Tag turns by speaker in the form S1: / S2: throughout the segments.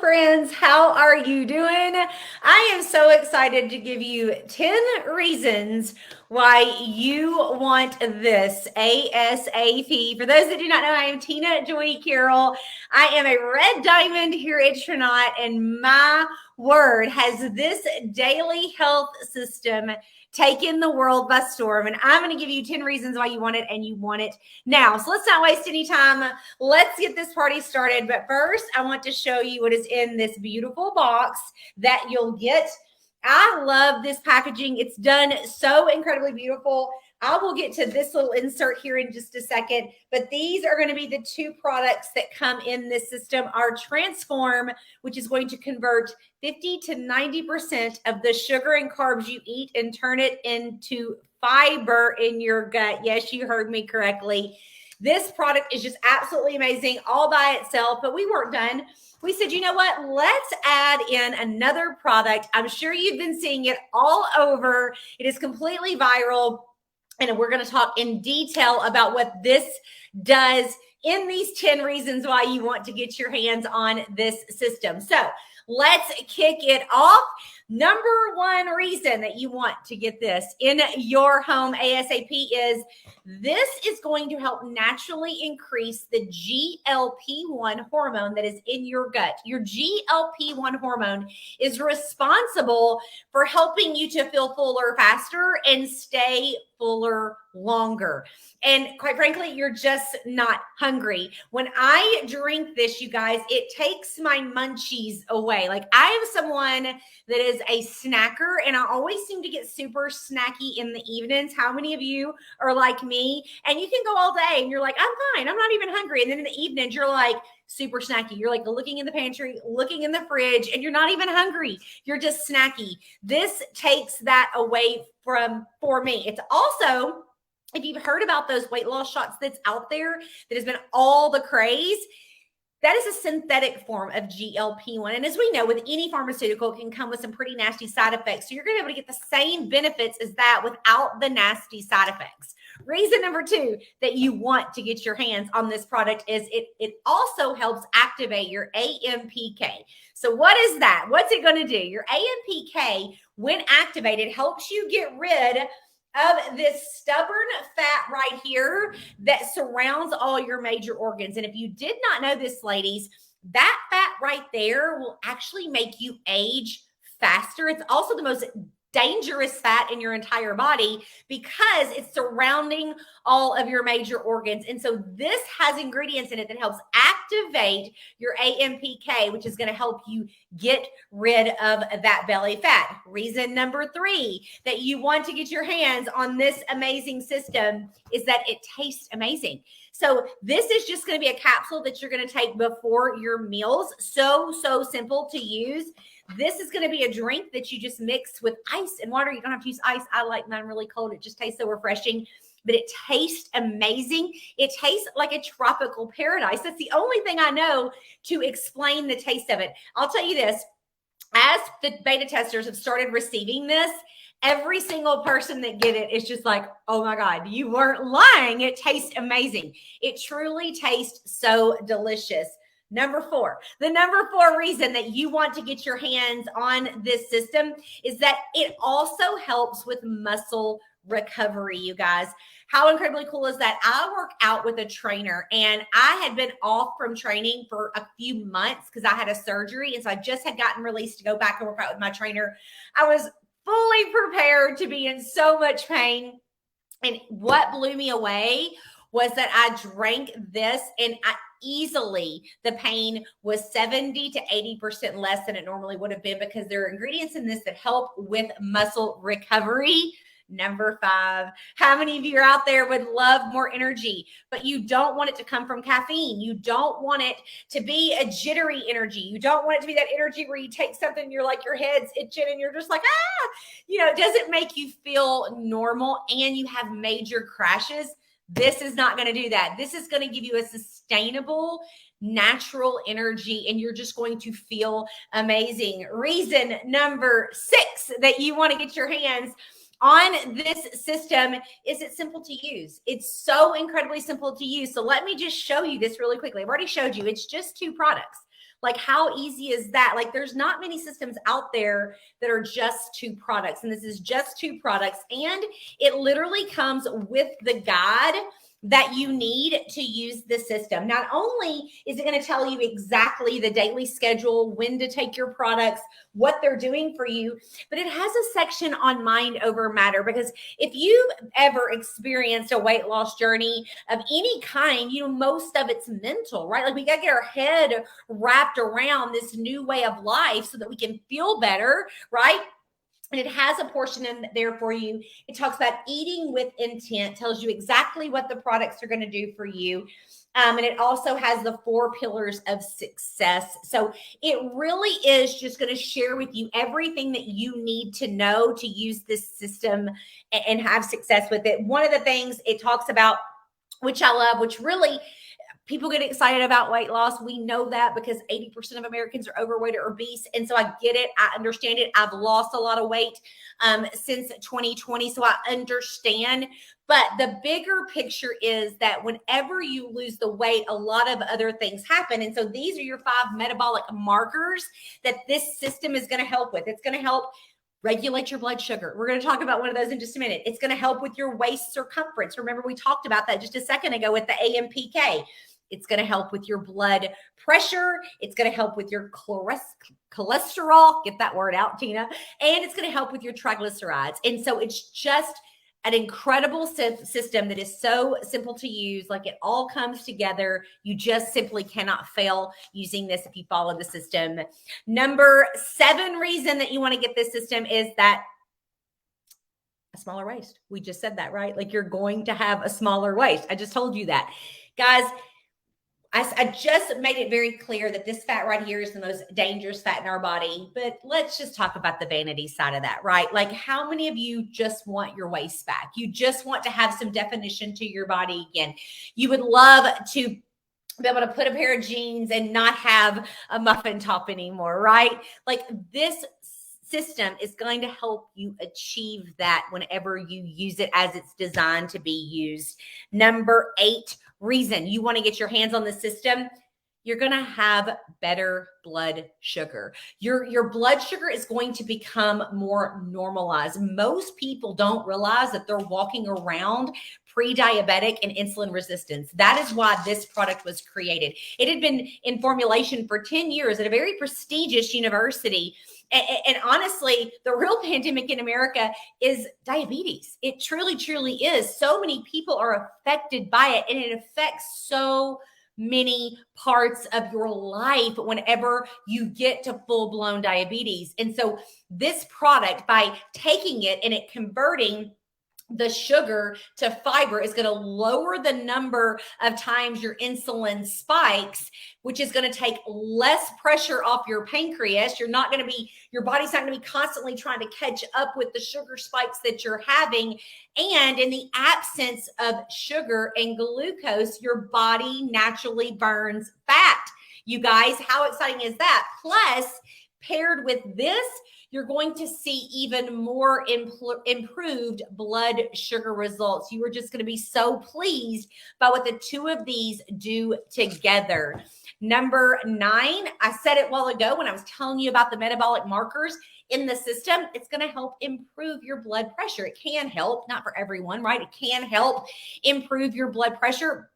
S1: friends. How are you doing? I am so excited to give you 10 reasons why you want this ASAP. For those that do not know, I am Tina Joy Carroll. I am a red diamond here at Trinot, and my word has this daily health system taken the world by storm. And I'm going to give you 10 reasons why you want it, and you want it now. So let's not waste any time. Let's get this party started. But first, I want to show you what is in this beautiful box that you'll get. I love this packaging. It's done so incredibly beautiful. I will get to this little insert here in just a second, but these are going to be the two products that come in this system. Our Transform, which is going to convert 50 to 90% of the sugar and carbs you eat and turn it into fiber in your gut. Yes, you heard me correctly. This product is just absolutely amazing all by itself, but we weren't done. We said, you know what? Let's add in another product. I'm sure you've been seeing it all over. It is completely viral. And we're going to talk in detail about what this does in these 10 reasons why you want to get your hands on this system. So let's kick it off. Number one reason that you want to get this in your home ASAP is this is going to help naturally increase the GLP-1 hormone that is in your gut. Your GLP-1 hormone is responsible for helping you to feel fuller faster and stay fuller longer. And quite frankly, you're just not hungry. When I drink this, you guys, it takes my munchies away. Like, I am someone that is a snacker, and I always seem to get super snacky in the evenings. How many of you are like me? And you can go all day and you're like, I'm fine, I'm not even hungry. And then in the evenings, you're like super snacky. You're like looking in the pantry, looking in the fridge, and you're not even hungry. You're just snacky. This takes that away for me. It's also, if you've heard about those weight loss shots that's out there that has been all the craze, that is a synthetic form of GLP-1. And as we know, with any pharmaceutical, it can come with some pretty nasty side effects. So you're going to be able to get the same benefits as that without the nasty side effects. Reason number two that you want to get your hands on this product is it also helps activate your AMPK. So what is that? What's it going to do? Your AMPK, when activated, helps you get rid of this stubborn fat right here that surrounds all your major organs. And if you did not know this, ladies, that fat right there will actually make you age faster. It's also the most dangerous fat in your entire body because it's surrounding all of your major organs. And so this has ingredients in it that helps activate your AMPK, which is going to help you get rid of that belly fat. Reason number three that you want to get your hands on this amazing system is that it tastes amazing. So this is just going to be a capsule that you're going to take before your meals. So simple to use. This is going to be a drink that you just mix with ice and water. You don't have to use ice. I like mine really cold. It just tastes so refreshing, but it tastes amazing. It tastes like a tropical paradise. That's the only thing I know to explain the taste of it. I'll tell you this, as the beta testers have started receiving this, every single person that get it is just like, oh my God, you weren't lying. It tastes amazing. It truly tastes so delicious. Number four, the number four reason that you want to get your hands on this system is that it also helps with muscle recovery, you guys. How incredibly cool is that? I work out with a trainer, and I had been off from training for a few months because I had a surgery. And so I just had gotten released to go back and work out with my trainer. I was fully prepared to be in so much pain. And what blew me away was that I drank this, and easily the pain was 70 to 80% less than it normally would have been because there are ingredients in this that help with muscle recovery. Number five, how many of you are out there would love more energy, but you don't want it to come from caffeine? You don't want it to be a jittery energy. You don't want it to be that energy where you take something, you're like, your head's itching and you're just like, it doesn't make you feel normal and you have major crashes. This is not going to do that. This is going to give you a sustainable, natural energy, and you're just going to feel amazing. Reason number six that you want to get your hands on this system is it's simple to use. It's so incredibly simple to use. So let me just show you this really quickly. I've already showed you. It's just two products. Like, how easy is that? Like, there's not many systems out there that are just 2 products. And this is just 2 products. And it literally comes with the guide that you need to use the system. Not only is it going to tell you exactly the daily schedule, when to take your products, what they're doing for you, but it has a section on mind over matter. Because if you've ever experienced a weight loss journey of any kind, most of it's mental, right? Like, we got to get our head wrapped around this new way of life so that we can feel better, right? And it has a portion in there for you. It talks about eating with intent, tells you exactly what the products are going to do for you. And it also has the 4 pillars of success. So it really is just going to share with you everything that you need to know to use this system and have success with it. One of the things it talks about, which I love, which really, people get excited about weight loss. We know that because 80% of Americans are overweight or obese. And so I get it. I understand it. I've lost a lot of weight since 2020. So I understand. But the bigger picture is that whenever you lose the weight, a lot of other things happen. And so these are your 5 metabolic markers that this system is going to help with. It's going to help regulate your blood sugar. We're going to talk about one of those in just a minute. It's going to help with your waist circumference. Remember, we talked about that just a second ago with the AMPK. It's going to help with your blood pressure. It's going to help with your cholesterol. Get that word out, Tina. And it's going to help with your triglycerides. And so it's just an incredible system that is so simple to use. Like, it all comes together. You just simply cannot fail using this if you follow the system. Number 7 reason that you want to get this system is that a smaller waist. We just said that, right? Like, you're going to have a smaller waist. I just told you that. Guys, I just made it very clear that this fat right here is the most dangerous fat in our body, but let's just talk about the vanity side of that, right? Like, how many of you just want your waist back? You just want to have some definition to your body again. You would love to be able to put a pair of jeans and not have a muffin top anymore, right? Like, this system is going to help you achieve that whenever you use it as it's designed to be used. Number 8 reason you want to get your hands on the system, you're going to have better blood sugar. Your blood sugar is going to become more normalized. Most people don't realize that they're walking around pre-diabetic and insulin resistance. That is why this product was created. It had been in formulation for 10 years at a very prestigious university. And honestly, the real pandemic in America is diabetes. It truly, truly is. So many people are affected by it, and it affects so many parts of your life whenever you get to full-blown diabetes. And so this product, by taking it and it converting the sugar to fiber, is going to lower the number of times your insulin spikes, which is going to take less pressure off your pancreas. Your body's not going to be constantly trying to catch up with the sugar spikes that you're having. And in the absence of sugar and glucose, your body naturally burns fat. You guys, how exciting is that? Plus, paired with this, you're going to see even more improved blood sugar results. You are just going to be so pleased by what the 2 of these do together. Number 9, I said it a while ago when I was telling you about the metabolic markers in the system. It's going to help improve your blood pressure. It can help, not for everyone, right? It can help improve your blood pressure.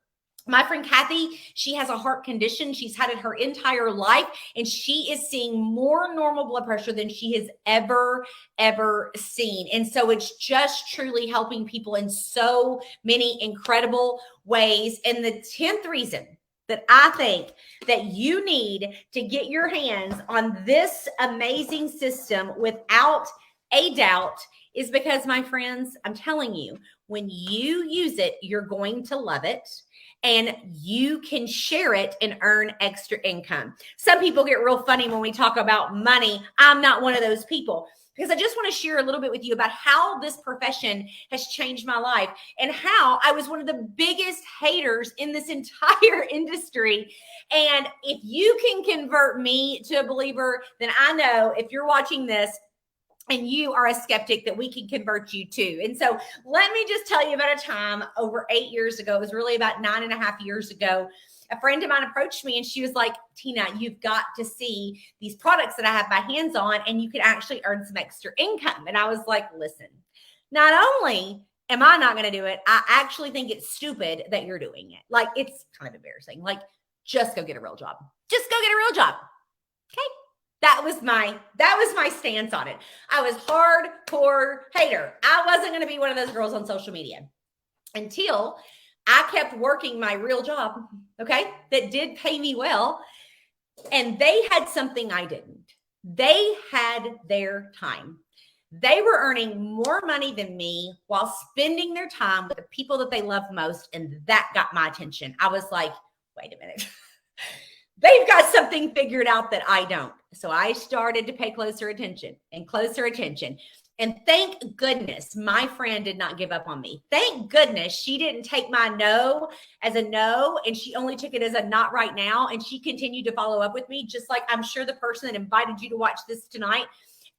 S1: My friend Kathy, she has a heart condition. She's had it her entire life, and she is seeing more normal blood pressure than she has ever seen. And so it's just truly helping people in so many incredible ways. And the 10th reason that I think that you need to get your hands on this amazing system without a doubt is because, my friends, I'm telling you, when you use it, you're going to love it. And you can share it and earn extra income. Some people get real funny when we talk about money. I'm not one of those people, because I just want to share a little bit with you about how this profession has changed my life and how I was one of the biggest haters in this entire industry. And if you can convert me to a believer, then I know if you're watching this and you are a skeptic, that we can convert you too. And so let me just tell you about a time over 8 years ago. It was really about 9.5 years ago. a friend of mine approached me and she was like, Tina, you've got to see these products that I have my hands on and you can actually earn some extra income. And I was like, listen, not only am I not going to do it, I actually think it's stupid that you're doing it. Like, it's kind of embarrassing. Like, just go get a real job. Just go get a real job. Okay. That was my stance on it. I was hardcore hater. I wasn't going to be one of those girls on social media until I kept working my real job, okay, that did pay me well. And they had something I didn't. They had their time. They were earning more money than me while spending their time with the people that they love most. And that got my attention. I was like, wait a minute. They've got something figured out that I don't. So I started to pay closer attention. And thank goodness my friend did not give up on me. Thank goodness she didn't take my no as a no, and she only took it as a not right now. And she continued to follow up with me, just like I'm sure the person that invited you to watch this tonight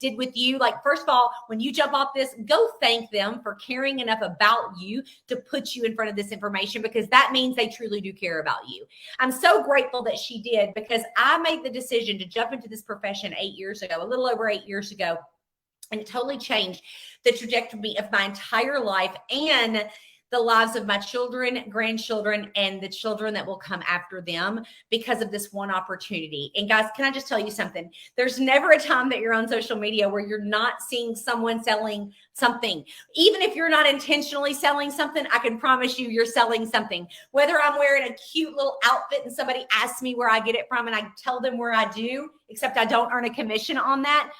S1: did with you. Like, first of all, when you jump off this, go thank them for caring enough about you to put you in front of this information, because that means they truly do care about you. I'm so grateful that she did, because I made the decision to jump into this profession 8 years ago, a little over 8 years ago. And it totally changed the trajectory of my entire life and the lives of my children, grandchildren, and the children that will come after them because of this one opportunity. And guys, can I just tell you something? There's never a time that you're on social media where you're not seeing someone selling something. Even if you're not intentionally selling something, I can promise you you're selling something. Whether I'm wearing a cute little outfit and somebody asks me where I get it from and I tell them where I do, except I don't earn a commission on that,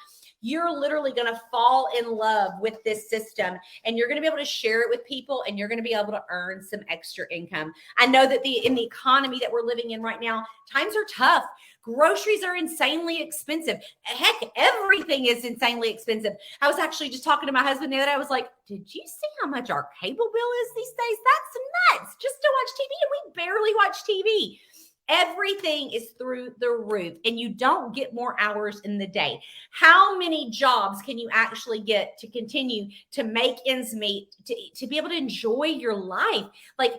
S1: you're literally going to fall in love with this system, and you're going to be able to share it with people, and you're going to be able to earn some extra income. I know that in the economy that we're living in right now, times are tough. Groceries are insanely expensive. Heck, everything is insanely expensive. I was actually just talking to my husband the other day. I was like, did you see how much our cable bill is these days? That's nuts, just to watch TV, and we barely watch TV. Everything is through the roof, and you don't get more hours in the day. How many jobs can you actually get to continue to make ends meet, to be able to enjoy your life? Like,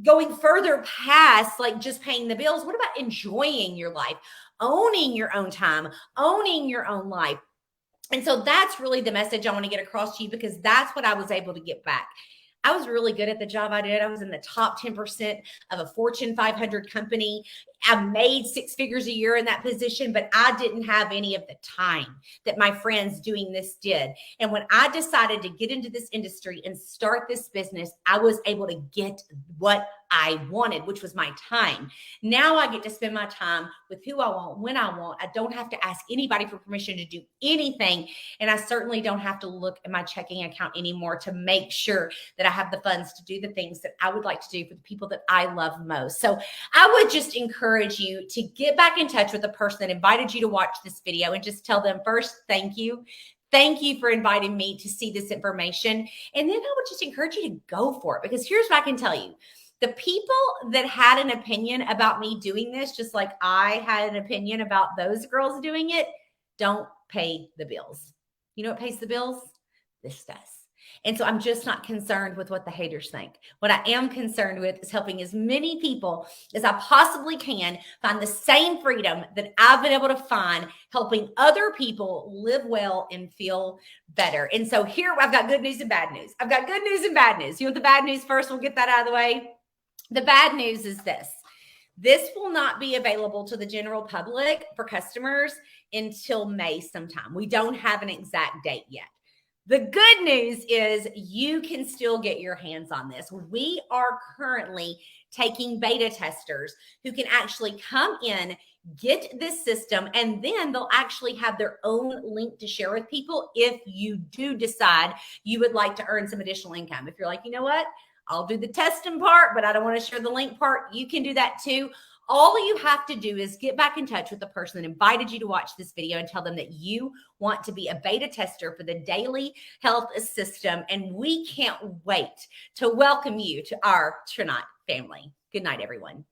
S1: going further past like just paying the bills, what about enjoying your life, owning your own time, owning your own life? And so that's really the message I want to get across to you, because that's what I was able to get back. I was really good at the job I did. I was in the top 10% of a Fortune 500 company. I made 6 figures a year in that position, but I didn't have any of the time that my friends doing this did. And when I decided to get into this industry and start this business, I was able to get what I wanted, which was my time. Now I get to spend my time with who I want, when I want. I don't have to ask anybody for permission to do anything. And I certainly don't have to look at my checking account anymore to make sure that I have the funds to do the things that I would like to do for the people that I love most. So I would just encourage you to get back in touch with the person that invited you to watch this video and just tell them first, thank you. Thank you for inviting me to see this information. And then I would just encourage you to go for it, because here's what I can tell you. The people that had an opinion about me doing this, just like I had an opinion about those girls doing it, don't pay the bills. You know what pays the bills? This does. And so I'm just not concerned with what the haters think. What I am concerned with is helping as many people as I possibly can find the same freedom that I've been able to find, helping other people live well and feel better. And so here I've got good news and bad news. I've got good news and bad news. You want the bad news first? We'll get that out of the way. The bad news is this. This will not be available to the general public for customers until May sometime. We don't have an exact date yet. The good news is you can still get your hands on this. We are currently taking beta testers who can actually come in, get this system, and then they'll actually have their own link to share with people if you do decide you would like to earn some additional income. If you're like, you know what, I'll do the testing part, but I don't want to share the link part, you can do that too. All you have to do is get back in touch with the person that invited you to watch this video and tell them that you want to be a beta tester for the Daily Health System. And we can't wait to welcome you to our Trinot family. Good night, everyone.